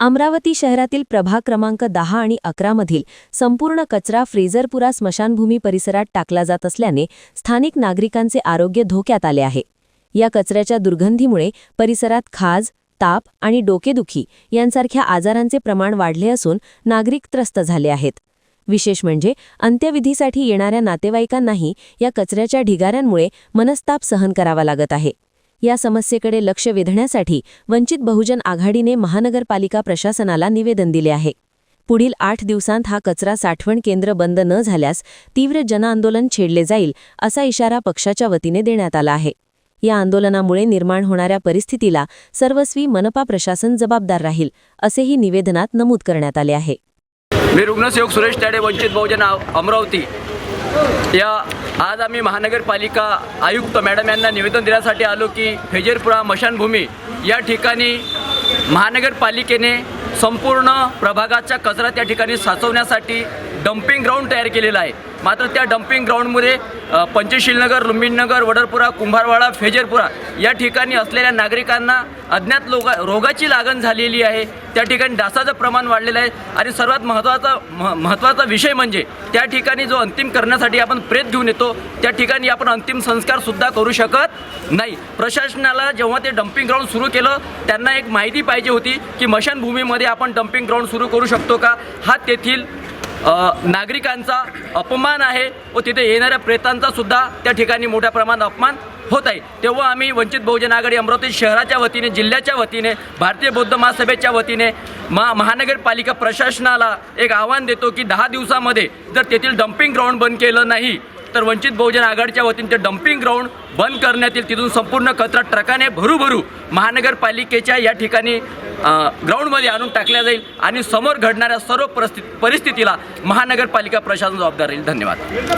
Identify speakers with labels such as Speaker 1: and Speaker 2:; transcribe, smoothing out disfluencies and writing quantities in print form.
Speaker 1: अमरावती शहरातील प्रभाग क्रमांक 10 आणि 11 मधील संपूर्ण कचरा फ्रेझरपुरा स्मशानभूमी परिसरात टाकला जात असल्याने स्थानिक नागरिकांचे आरोग्य धोक्यात आले आहे। या कचऱ्याच्या दुर्गंधीमुळे परिसरात खाज, ताप आणि डोकेदुखी यांसारख्या आजारांचे प्रमाण वाढले असून नागरिक त्रस्त झाले आहेत। विशेष म्हणजे अंत्यविधीसाठी येणाऱ्या नातेवाईकांनाही या कचऱ्याच्या ढिगाऱ्यांमुळे मनस्ताप सहन करावा लागत आहे। या समस्येकडे लक्ष वेधण्यासाठी वंचित बहुजन आघाडीने महानगरपालिका प्रशासनाला निवेदन दिले आहे। पुढील 8 दिवसांत हा कचरा साठवण केंद्र बंद न झाल्यास तीव्र जनआंदोलन छेडले जाईल असा इशारा पक्षाच्या वतीने देण्यात आला आहे। या आंदोलनामुळे निर्माण होणाऱ्या परिस्थितीला सर्वस्वी मनपा प्रशासन जबाबदार राहील असेही निवेदनात नमूद करण्यात आले आहे।
Speaker 2: मी रुग्णसेवक सुरेश ताडे, वंचित बहुजन अमरावती। आज आम्ही महानगरपालिका आयुक्त मॅडम यांना निवेदन देण्यासाठी आलो की फ्रेझरपुरा स्मशानभूमी या ठिकाणी महानगरपालिकेने संपूर्ण प्रभागाचा कचरा त्या ठिकाणी साचवण्यासाठी डम्पिंग ग्राउंड तयार केलेला आहे। मात्र त्या डम्पिंग ग्राउंडमध्ये पंचशीलनगर, लुंबिनगर, वडरपुरा, कुंभारवाडा, फ्रेझरपुरा या ठिकाणी असलेल्या नागरिकांना अज्ञात रोगाची लागण झालेली आहे। त्या ठिकाणी डासाचं प्रमाण वाढलेलं आहे आणि सर्वात महत्त्वाचा विषय म्हणजे त्या ठिकाणी जो अंतिम करण्यासाठी आपण प्रेत घेऊन येतो त्या ठिकाणी आपण अंतिम संस्कारसुद्धा करू शकत नाही। प्रशासनाला जेव्हा ते डम्पिंग ग्राउंड सुरू केलं त्यांना एक माहिती पाहिजे होती की स्मशानभूमीमध्ये आपण डम्पिंग ग्राउंड सुरू करू शकतो का। हा तेथील नागरिकांचा अपमान आहे व तिथे येणाऱ्या प्रेतांचा सुद्धा त्या ठिकाणी मोठ्या प्रमाणात अपमान होत आहे। तेव्हा आम्ही वंचित बहुजन आघाडी अमरावती शहराच्या वतीने, जिल्ह्याच्या वतीने, भारतीय बौद्ध महासभेच्या वतीने महानगरपालिका प्रशासनाला एक आव्हान देतो की 10 दिवसामध्ये जर तेथील डम्पिंग ग्राउंड बंद केलं नाही तर वंचित बहुजन आघाडीच्या वतीने ते डम्पिंग ग्राउंड बंद करण्यात येईल। तिथून संपूर्ण कचरा ट्रकाने भरू महानगरपालिकेच्या या ठिकाणी ग्राउंडमध्ये आणून टाकल्या जाईल आणि समोर घडणाऱ्या सर्व परिस्थितीला महानगरपालिका प्रशासन जबाबदार राहील। धन्यवाद।